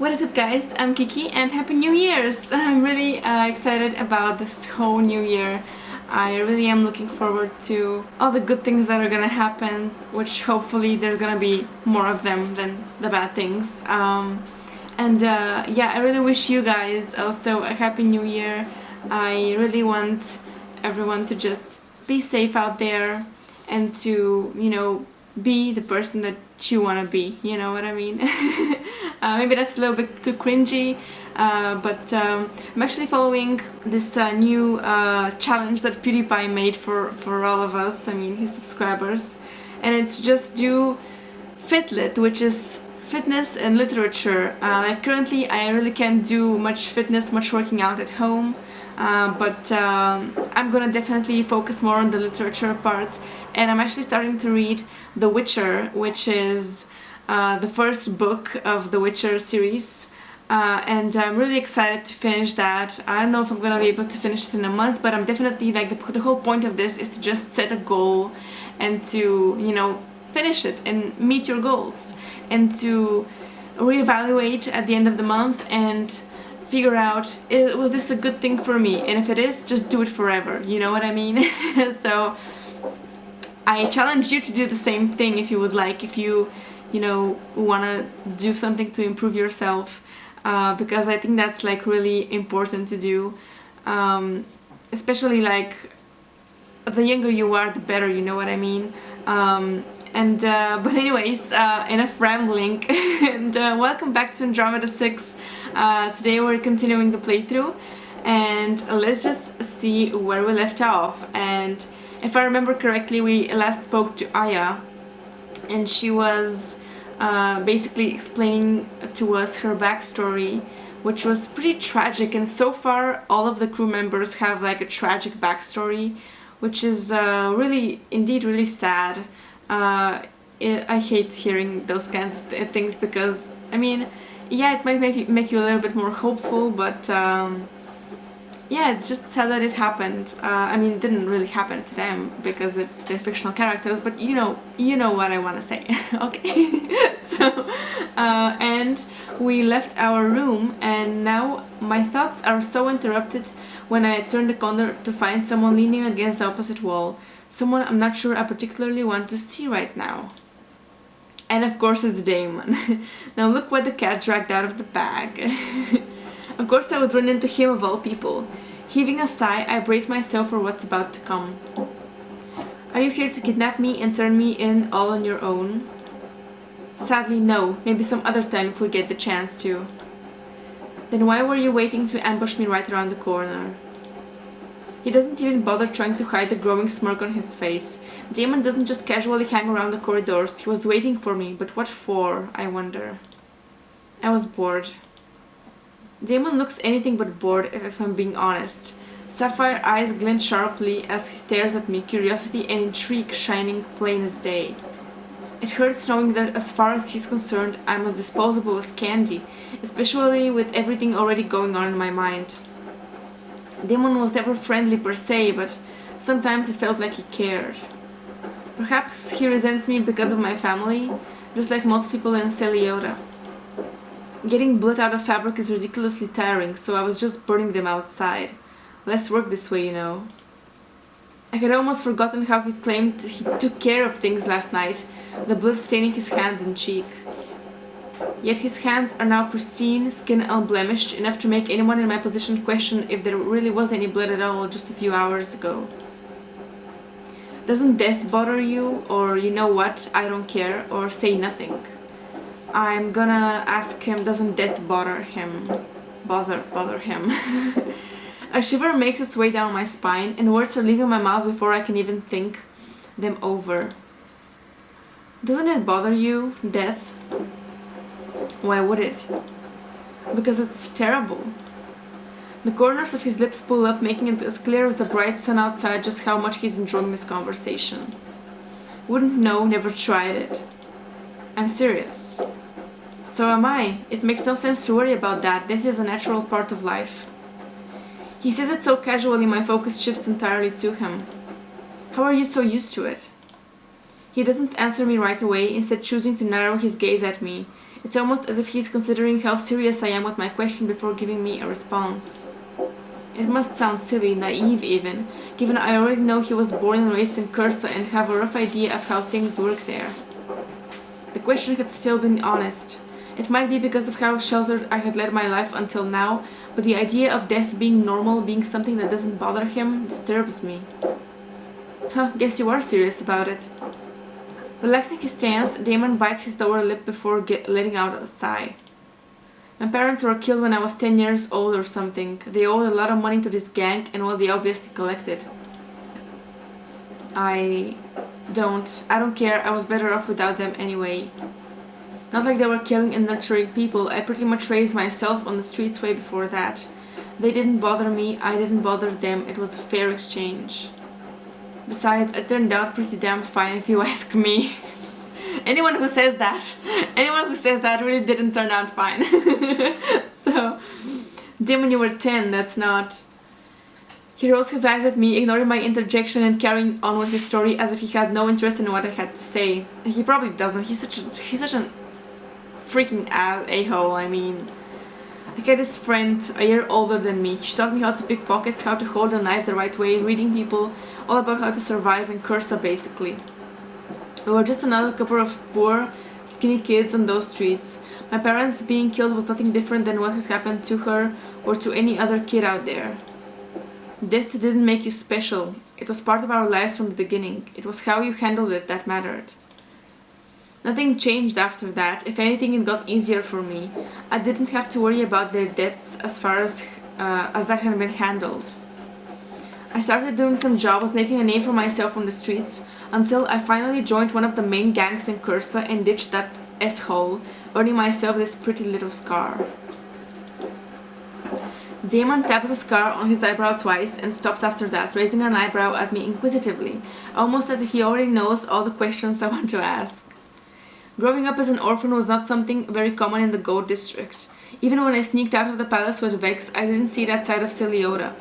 What is up, guys? I'm Kiki and Happy New Year's! I'm really excited about this whole new year. I really am looking forward to all the good things that are gonna happen, which hopefully there's gonna be more of them than the bad things. Yeah, I really wish you guys also a Happy New Year. I really want everyone to just be safe out there and to, be the person that you want to be, you know what I mean? Maybe that's a little bit too cringy, but I'm actually following this new challenge that PewDiePie made for all of us, his subscribers, and it's just do Fitlit, which is fitness and literature. Like currently I really can't do much fitness, much working out at home, but I'm gonna definitely focus more on the literature part, and I'm actually starting to read The Witcher, which is the first book of the Witcher series, and I'm really excited to finish that. I don't know if I'm gonna be able to finish it in a month, but I'm definitely, like, the whole point of this is to just set a goal and to, finish it and meet your goals, and to reevaluate at the end of the month and figure out, was this a good thing for me, and if it is, just do it forever, you know what I mean? So I challenge you to do the same thing if you would like, if you want to do something to improve yourself, because I think that's like really important to do, especially like the younger you are, the better, you know what I mean? But anyways, enough rambling, and welcome back to Andromeda 6. Today we're continuing the playthrough, and let's just see where we left off. And if I remember correctly, we last spoke to Aya, and she was basically explaining to us her backstory, which was pretty tragic, and so far all of the crew members have like a tragic backstory, which is indeed really sad. I hate hearing those kinds of things because, yeah, it might make you a little bit more hopeful, but yeah, it's just sad that it happened. It didn't really happen to them because they're fictional characters, but you know what I want to say. Okay. So and we left our room, and now my thoughts are so interrupted when I turn the corner to find someone leaning against the opposite wall, someone I'm not sure I particularly want to see right now. And of course it's Damon. Now look what the cat dragged out of the bag. Of course I would run into him of all people. Heaving a sigh, I brace myself for what's about to come. Are you here to kidnap me and turn me in all on your own? Sadly, no. Maybe some other time if we get the chance to. Then why were you waiting to ambush me right around the corner? He doesn't even bother trying to hide the growing smirk on his face. Damon doesn't just casually hang around the corridors. He was waiting for me, but what for, I wonder. I was bored. Damon looks anything but bored, if I'm being honest. Sapphire eyes glint sharply as he stares at me, curiosity and intrigue shining plain as day. It hurts knowing that as far as he's concerned, I'm as disposable as candy, especially with everything already going on in my mind. Damon was never friendly per se, but sometimes it felt like he cared. Perhaps he resents me because of my family, just like most people in Celiota. Getting blood out of fabric is ridiculously tiring, so I was just burning them outside. Less work this way, you know. I had almost forgotten how he claimed he took care of things last night, the blood staining his hands and cheek. Yet his hands are now pristine, skin unblemished, enough to make anyone in my position question if there really was any blood at all just a few hours ago. Doesn't death bother you? Or you know what, I don't care, or say nothing. I'm gonna ask him, doesn't death bother him? Bother him. A shiver makes its way down my spine, and words are leaving my mouth before I can even think them over. Doesn't it bother you, death? Why would it? Because it's terrible. The corners of his lips pull up, making it as clear as the bright sun outside just how much he's enjoying this conversation. Wouldn't know, never tried it. I'm serious. So am I. It makes no sense to worry about that. Death is a natural part of life. He says it so casually my focus shifts entirely to him. How are you so used to it? He doesn't answer me right away, instead choosing to narrow his gaze at me, It's almost as if he's considering how serious I am with my question before giving me a response. It must sound silly, naive even, given I already know he was born and raised in Cursa and have a rough idea of how things work there. The question had still been honest. It might be because of how sheltered I had led my life until now, but the idea of death being normal, being something that doesn't bother him, disturbs me. Huh, guess you are serious about it. Relaxing his stance, Damon bites his lower lip before letting out a sigh. My parents were killed when I was 10 years old or something. They owed a lot of money to this gang, and well, they obviously collected. I don't care. I was better off without them anyway. Not like they were caring and nurturing people. I pretty much raised myself on the streets way before that. They didn't bother me, I didn't bother them. It was a fair exchange. Besides, it turned out pretty damn fine if you ask me. Anyone who says that really didn't turn out fine. So, Damon, you were 10, that's not... He rolls his eyes at me, ignoring my interjection and carrying on with his story as if he had no interest in what I had to say. He probably doesn't. He's such a freaking a-hole, I mean. I had this friend a year older than me. She taught me how to pick pockets, how to hold a knife the right way, reading people, all about how to survive in Cursa basically. We were just another couple of poor, skinny kids on those streets. My parents being killed was nothing different than what had happened to her or to any other kid out there. Death didn't make you special. It was part of our lives from the beginning. It was how you handled it that mattered. Nothing changed after that. If anything, it got easier for me. I didn't have to worry about their deaths as far as that had been handled. I started doing some jobs, making a name for myself on the streets, until I finally joined one of the main gangs in Cursa and ditched that s-hole, earning myself this pretty little scar. Damon taps the scar on his eyebrow twice and stops after that, raising an eyebrow at me inquisitively, almost as if he already knows all the questions I want to ask. Growing up as an orphan was not something very common in the Goat District. Even when I sneaked out of the palace with Vex, I didn't see that side of Celiota.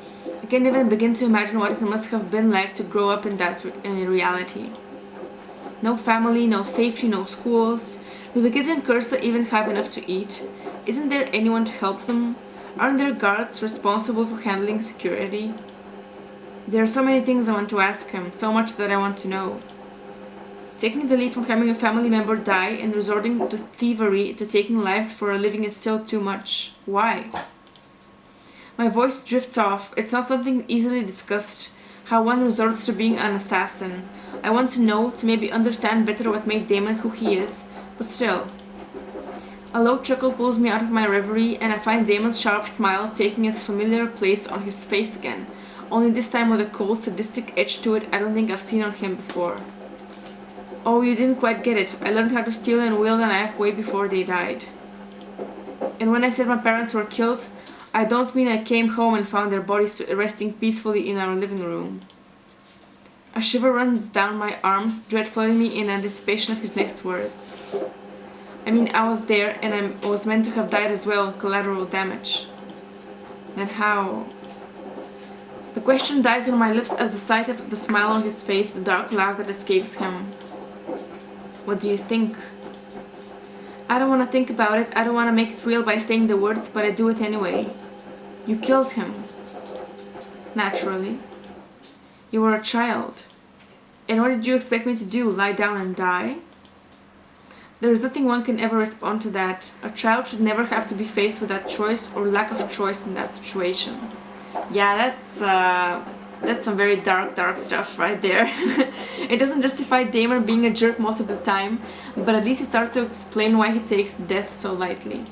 I can't even begin to imagine what it must have been like to grow up in that reality. No family, no safety, no schools. Do the kids in Cursa even have enough to eat? Isn't there anyone to help them? Aren't there guards responsible for handling security? There are so many things I want to ask him, so much that I want to know. Taking the leap from having a family member die and resorting to thievery to taking lives for a living is still too much. Why? My voice drifts off. It's not something easily discussed, how one resorts to being an assassin. I want to know, to maybe understand better what made Damon who he is, but still. A low chuckle pulls me out of my reverie, and I find Damon's sharp smile taking its familiar place on his face again, only this time with a cold, sadistic edge to it I don't think I've seen on him before. Oh, you didn't quite get it. I learned how to steal and wield a knife way before they died. And when I said my parents were killed, I don't mean I came home and found their bodies resting peacefully in our living room. A shiver runs down my arms, dread flooding me in anticipation of his next words. I mean, I was there, and I was meant to have died as well, collateral damage. Then how? The question dies on my lips at the sight of the smile on his face, the dark laugh that escapes him. What do you think? I don't want to think about it, I don't want to make it real by saying the words, but I do it anyway. You killed him. Naturally. You were a child. And what did you expect me to do, lie down and die? There is nothing one can ever respond to that. A child should never have to be faced with that choice or lack of choice in that situation. Yeah, that's some very dark stuff right there. It doesn't justify Damon being a jerk most of the time, but at least it starts to explain why he takes death so lightly.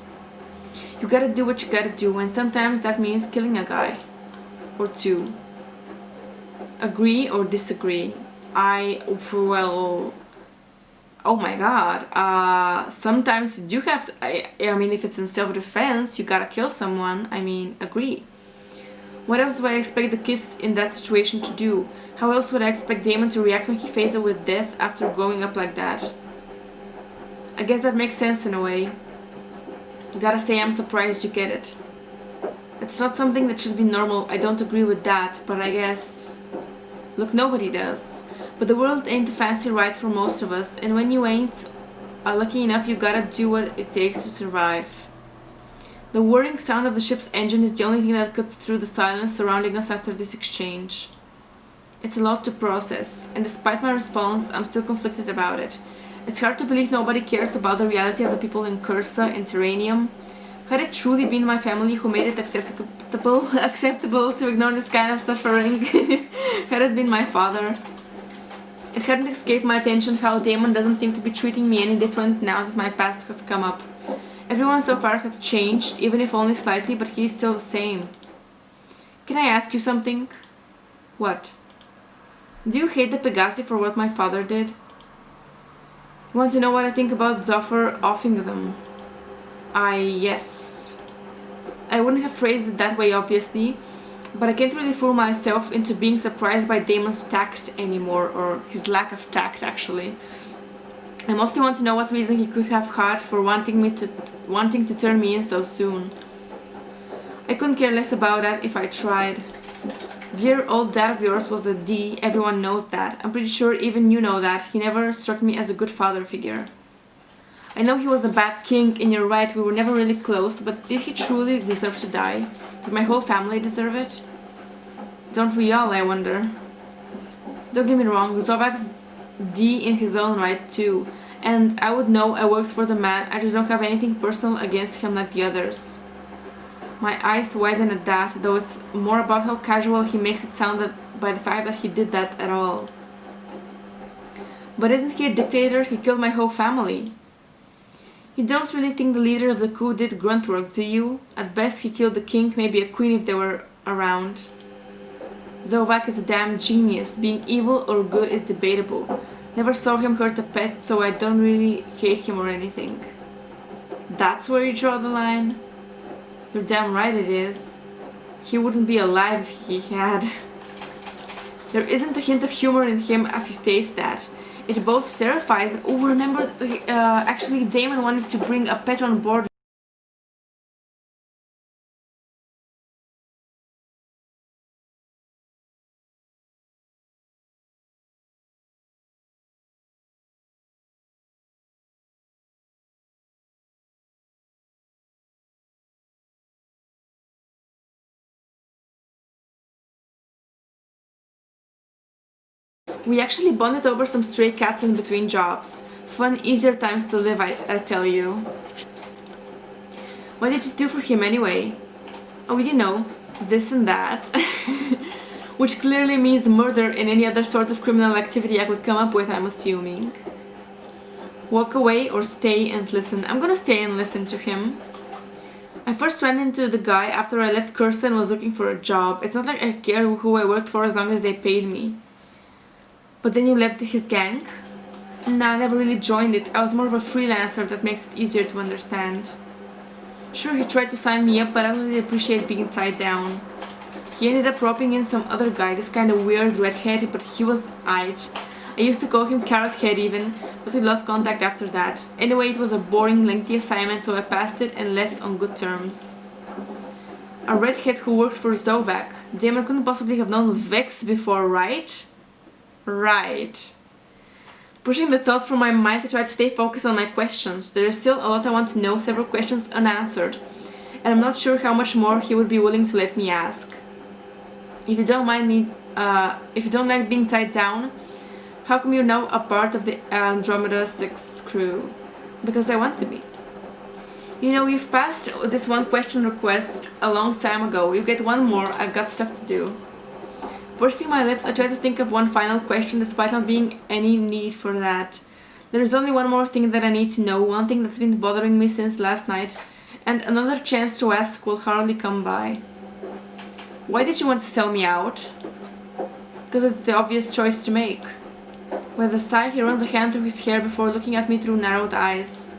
You gotta do what you gotta do, and sometimes that means killing a guy. Or two. Agree or disagree? Oh my god, sometimes you do have to, I mean, if it's in self-defense, you gotta kill someone, I mean, agree. What else would I expect the kids in that situation to do? How else would I expect Damon to react when he faces it with death after growing up like that? I guess that makes sense in a way. Gotta say I'm surprised you get it. It's not something that should be normal, I don't agree with that, but I guess... Look, nobody does. But the world ain't the fancy ride for most of us, and when you ain't, Lucky enough, you gotta do what it takes to survive. The whirring sound of the ship's engine is the only thing that cuts through the silence surrounding us after this exchange. It's a lot to process, and despite my response, I'm still conflicted about it. It's hard to believe nobody cares about the reality of the people in Cursa and Terranium. Had it truly been my family who made it acceptable to ignore this kind of suffering? Had it been my father? It hadn't escaped my attention how Damon doesn't seem to be treating me any different now that my past has come up. Everyone so far had changed, even if only slightly, but he's still the same. Can I ask you something? What? Do you hate the Pegasi for what my father did? You want to know what I think about Zoffer offing them? Yes. I wouldn't have phrased it that way, obviously, but I can't really fool myself into being surprised by Damon's tact anymore, or his lack of tact, actually. I mostly want to know what reason he could have had for wanting to turn me in so soon. I couldn't care less about that if I tried. Dear old dad of yours was a D, everyone knows that. I'm pretty sure even you know that. He never struck me as a good father figure. I know he was a bad king, and you're right, we were never really close, but did he truly deserve to die? Did my whole family deserve it? Don't we all, I wonder? Don't get me wrong, Zovak's D in his own right too, and I would know I worked for the man, I just don't have anything personal against him like the others. My eyes widen at that, though it's more about how casual he makes it sound by the fact that he did that at all. But isn't he a dictator? He killed my whole family. You don't really think the leader of the coup did grunt work, do you? At best he killed the king, maybe a queen if they were around. Zovak is a damn genius. Being evil or good is debatable. Never saw him hurt a pet, so I don't really hate him or anything. That's where you draw the line? You're damn right it is. He wouldn't be alive if he had. There isn't a hint of humor in him as he states that. It both terrifies... Oh, remember, actually Damon wanted to bring a pet on board. We actually bonded over some stray cats in between jobs. Fun, easier times to live, I tell you. What did you do for him anyway? Oh, you know, this and that. Which clearly means murder and any other sort of criminal activity I could come up with, I'm assuming. Walk away or stay and listen. I'm gonna stay and listen to him. I first ran into the guy after I left Cursa and was looking for a job. It's not like I care who I worked for as long as they paid me. But then you left his gang? Nah, I never really joined it. I was more of a freelancer, that makes it easier to understand. Sure, he tried to sign me up, but I don't really appreciate being tied down. He ended up roping in some other guy, this kind of weird redhead, but he was aight. I used to call him Carrot Head even, but we lost contact after that. Anyway, it was a boring, lengthy assignment, so I passed it and left on good terms. A redhead who worked for Zovak. Damon couldn't possibly have known Vex before, right? Right. Pushing the thought from my mind, I try to stay focused on my questions. There is still a lot I want to know, several questions unanswered, and I'm not sure how much more he would be willing to let me ask. If you don't like being tied down, how come you're now a part of the Andromeda Six crew? Because I want to be. You know, you've passed this one question request a long time ago. You get one more, I've got stuff to do. Pursing my lips, I try to think of one final question despite not being any need for that. There is only one more thing that I need to know, one thing that's been bothering me since last night, and another chance to ask will hardly come by. Why did you want to sell me out? Because it's the obvious choice to make. With a sigh, he runs a hand through his hair before looking at me through narrowed eyes.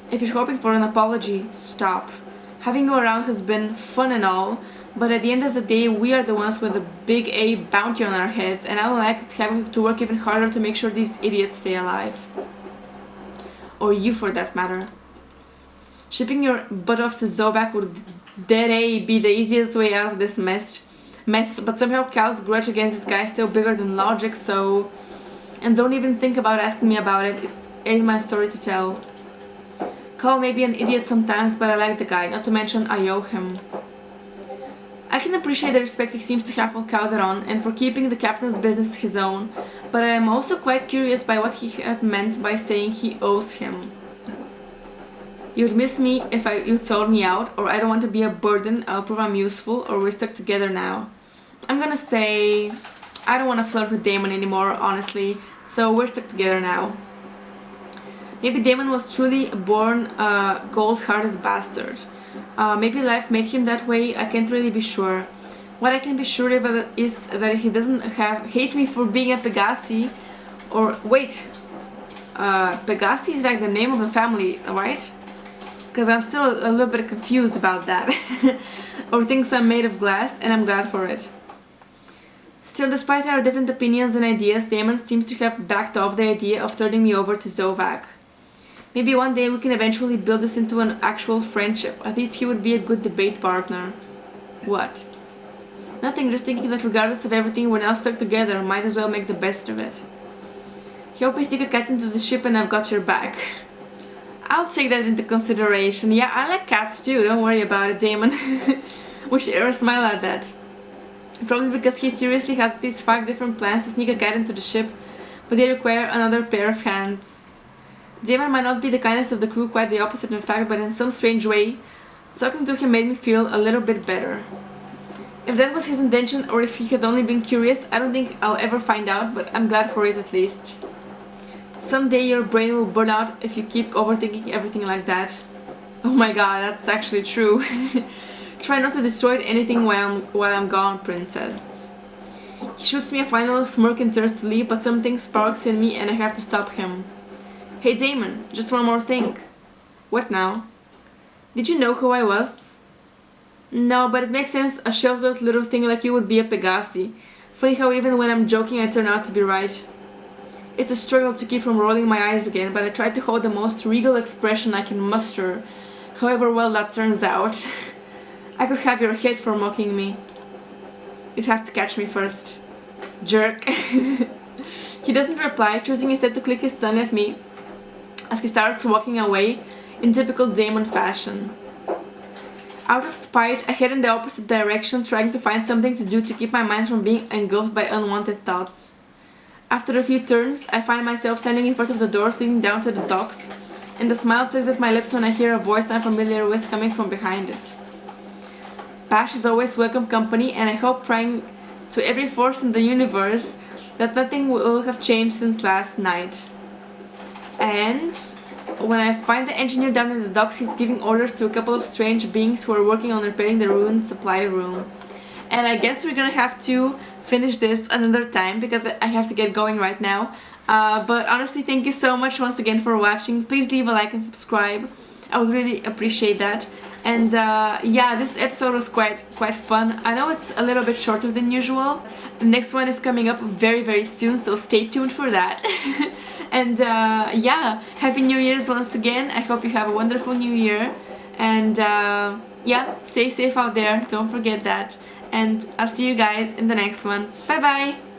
If you're hoping for an apology, stop. Having you around has been fun and all, but at the end of the day, we are the ones with the big A bounty on our heads, and I don't like having to work even harder to make sure these idiots stay alive. Or you, for that matter. Shipping your butt off to Zobak would dead A be the easiest way out of this mess, but somehow Cal's grudge against this guy is still bigger than logic, so... And don't even think about asking me about it. ain't my story to tell. Cole may be an idiot sometimes, but I like the guy, not to mention I owe him. I can appreciate the respect he seems to have for Calderon and for keeping the captain's business his own, but I am also quite curious by what he had meant by saying he owes him. You'd miss me if you sold me out, or I don't want to be a burden, I'll prove I'm useful, or we're stuck together now. I'm gonna say I don't want to flirt with Damon anymore, honestly, so we're stuck together now. Maybe Damon was truly born a cold-hearted bastard. Maybe life made him that way, I can't really be sure. What I can be sure of is that he doesn't hate me for being a Pegasi, or wait, Pegasi is like the name of the family, right? Because I'm still a little bit confused about that. Or thinks I'm made of glass, and I'm glad for it. Still, despite our different opinions and ideas, Damon seems to have backed off the idea of turning me over to Zovak. Maybe one day we can eventually build this into an actual friendship. At least he would be a good debate partner. What? Nothing, just thinking that regardless of everything, we're now stuck together. Might as well make the best of it. Hope we stick a cat into the ship and I've got your back. I'll take that into consideration. Yeah, I like cats too, don't worry about it, Damon. We should ever smile at that. Probably because he seriously has these 5 different plans to sneak a cat into the ship, but they require another pair of hands. Damon might not be the kindest of the crew, quite the opposite in fact, but in some strange way, talking to him made me feel a little bit better. If that was his intention, or if he had only been curious, I don't think I'll ever find out, but I'm glad for it at least. Someday your brain will burn out if you keep overthinking everything like that. Oh my god, that's actually true. Try not to destroy anything while I'm gone, princess. He shoots me a final smirk and turns to leave, but something sparks in me and I have to stop him. Hey Damon, just one more thing. What now? Did you know who I was? No, but it makes sense, a sheltered little thing like you would be a Pegasi. Funny how even when I'm joking I turn out to be right. It's a struggle to keep from rolling my eyes again, but I try to hold the most regal expression I can muster, however well that turns out. I could have your head for mocking me. You'd have to catch me first. Jerk. He doesn't reply, choosing instead to click his tongue at me as he starts walking away in typical Damon fashion. Out of spite, I head in the opposite direction, trying to find something to do to keep my mind from being engulfed by unwanted thoughts. After a few turns, I find myself standing in front of the doors leading down to the docks, and a smile tugs at my lips when I hear a voice I'm familiar with coming from behind it. Bash is always welcome company, and I hope, praying to every force in the universe, that nothing will have changed since last night. And when I find the engineer down in the docks, he's giving orders to a couple of strange beings who are working on repairing the ruined supply room. And I guess we're gonna have to finish this another time because I have to get going right now. But honestly, thank you so much once again for watching. Please leave a like and subscribe. I would really appreciate that. And yeah, this episode was quite fun. I know it's a little bit shorter than usual. The next one is coming up very soon, so stay tuned for that. And yeah, Happy New Year's once again. I hope you have a wonderful new year. And yeah, stay safe out there. Don't forget that. And I'll see you guys in the next one. Bye bye!